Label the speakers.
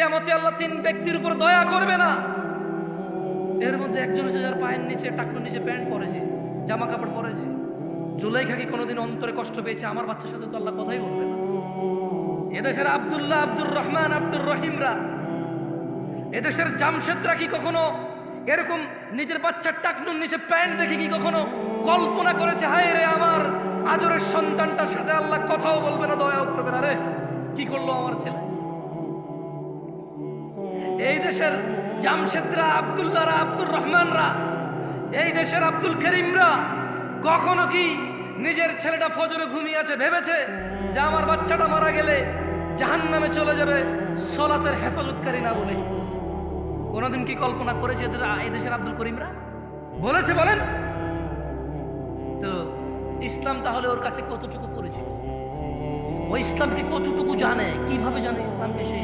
Speaker 1: কিয়ামতে আল্লাহ তিন ব্যক্তির উপর দয়া করবে না। এর মধ্যে একজন হচ্ছে যার পায়ের নিচে, টাকনুর নিচে প্যান্ট পরেছে, জামা কাপড় পরেছে। জুলাইখা কি কোনোদিন অন্তরে কষ্ট পেয়েছে? আমার বাচ্চার সাথে তো আল্লাহ কথাই বলবে না। এদেশের আব্দুল্লাহ, আব্দুর রহমান, আব্দুর রহিমরা, এদেশের জামশেদরা কি কখনো এরকম নিজের বাচ্চার টাকনুর নিচে প্যান্ট দেখে কি কখনো কল্পনা করেছে হায় রে আমার আদরের সন্তানটার সাথে আল্লাহ কথাও বলবে না, দয়াও করবে না, রে কি করলো আমার ছেলে? এই দেশের জামশেদরা, আব্দুল্লাহরা, আব্দুর রহমানরা, এই দেশের আব্দুল করিমরা কখনো কি নিজের ছেলেটা ফজরে ঘুমিয়ে আছে ভেবেছে যে আমার বাচ্চাটা মারা গেলে জাহান্নামে চলে যাবে সলাতের হেফাজতকারী না বলে? কোনদিন কি কল্পনা করেছে এই দেশের আব্দুল করিমরা? বলেছে? বলেন তো। ইসলাম তাহলে ওর কাছে কতটুকু পরিচিত? ও ইসলামকে কতটুকু জানে? কিভাবে জানে ইসলামকে সে?